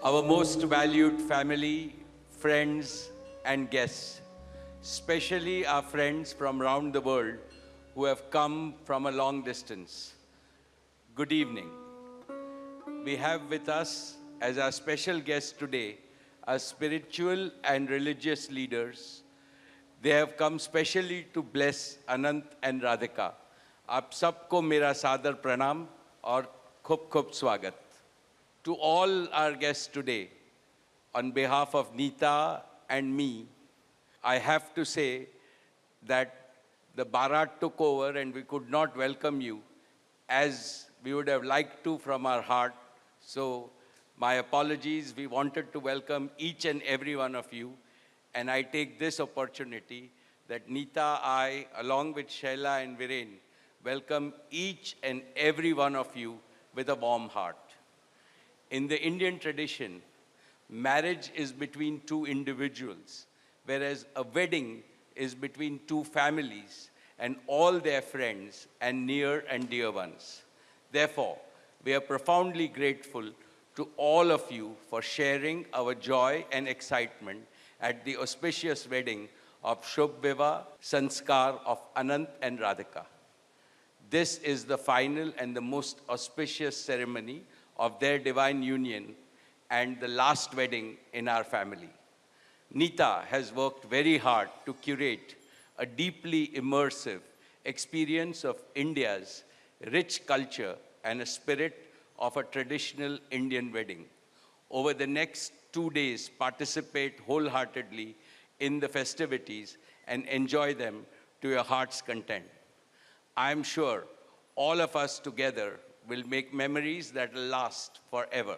Our most valued family, friends, and guests, especially our friends from around the world who have come from a long distance. Good evening. We have with us as our special guests today our spiritual and religious leaders. They have come specially to bless Anant and Radhika. आप सबको मेरा सादर प्रणाम और खूब खूब स्वागत. To all our guests today, on behalf of Neeta and me, I have to say that the Bharat took over and we could not welcome you as we would have liked to from our heart. So my apologies. We wanted to welcome each and every one of you. And I take this opportunity that Neeta, I, along with Shaila and Viren, welcome each and every one of you with a warm heart. In the Indian tradition, marriage is between two individuals, whereas a wedding is between two families and all their friends and near and dear ones. Therefore, we are profoundly grateful to all of you for sharing our joy and excitement at the auspicious wedding of Shubh Vivah Sanskar of Anant and Radhika. This is the final and the most auspicious ceremony of their divine union and the last wedding in our family. Neeta has worked very hard to curate a deeply immersive experience of India's rich culture and a spirit of a traditional Indian wedding. Over the next 2 days, participate wholeheartedly in the festivities and enjoy them to your heart's content. I am sure all of us together will make memories that will last forever.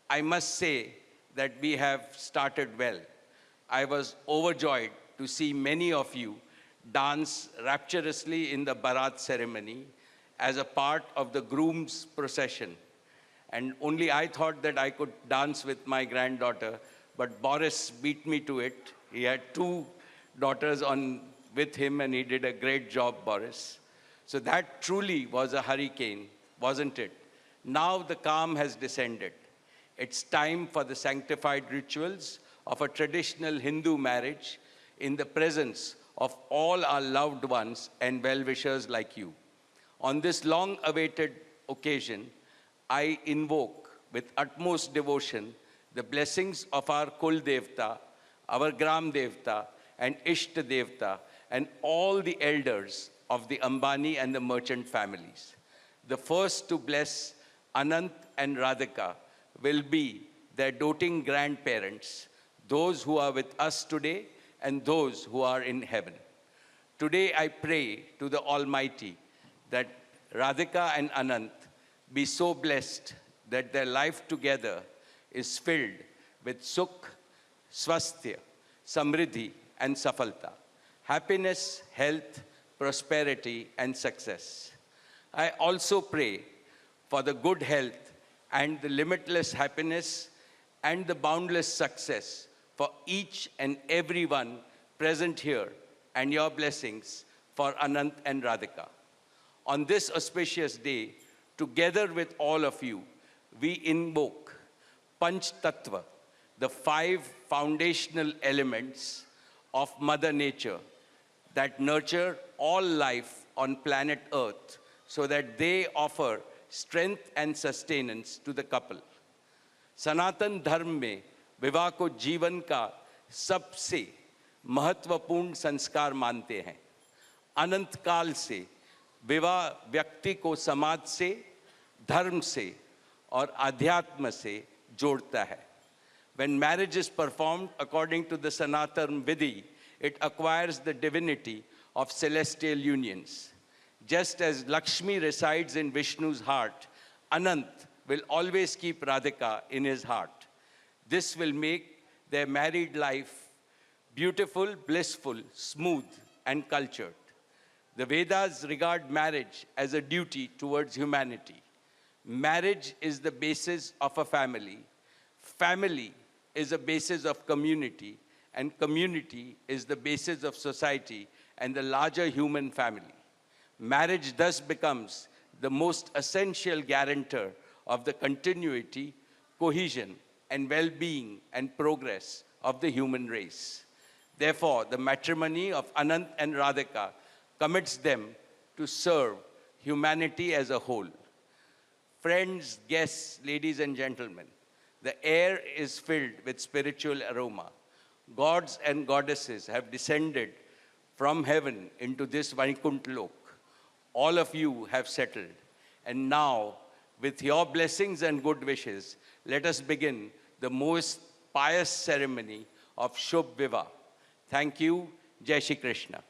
I must say that we have started well. I was overjoyed to see many of you dance rapturously in the Bharat ceremony as a part of the groom's procession. And only I thought that I could dance with my granddaughter, but Boris beat me to it. He had 2 daughters with him and he did a great job, Boris. So that truly was a hurricane, wasn't it? Now the calm has descended. It's time for the sanctified rituals of a traditional Hindu marriage in the presence of all our loved ones and well-wishers like you. On this long-awaited occasion, I invoke with utmost devotion the blessings of our Kul Devta, our Gram Devta, and Ishta Devta, and all the elders of the Ambani and the merchant families. The first to bless Anant and Radhika will be their doting grandparents, those who are with us today and those who are in heaven. Today I pray to the Almighty that Radhika and Anant be so blessed that their life together is filled with sukh, swasthya, samriddhi, and safalta, happiness, health, prosperity, and success. I also pray for the good health and the limitless happiness and the boundless success for each and every one present here, and your blessings for Anant and Radhika. On this auspicious day, together with all of you, we invoke Panch Tattva, the 5 foundational elements of Mother Nature that nurture all life on planet Earth so that they offer strength and sustenance to the couple. सनातन धर्म में विवाह को जीवन का सबसे महत्वपूर्ण संस्कार मानते हैं. अनंत काल से विवाह व्यक्ति को समाज से, धर्म से और अध्यात्म से जोड़ता है. When marriage is performed according to the Sanatan Vidhi, it acquires the divinity of celestial unions. Just as Lakshmi resides in Vishnu's heart, Anant will always keep Radhika in his heart. This will make their married life beautiful, blissful, smooth, and cultured. The Vedas regard marriage as a duty towards humanity. Marriage is the basis of a family. Family is a basis of community, and community is the basis of society and the larger human family. Marriage thus becomes the most essential guarantor of the continuity, cohesion, and well-being and progress of the human race. Therefore, the matrimony of Anant and Radhika commits them to serve humanity as a whole. Friends, guests, ladies and gentlemen, the air is filled with spiritual aroma. Gods and goddesses have descended from heaven into this Vaikuntha Lok. All of you have settled. And now, with your blessings and good wishes, let us begin the most pious ceremony of Shubh Vivah. Thank you. Jai Shri Krishna.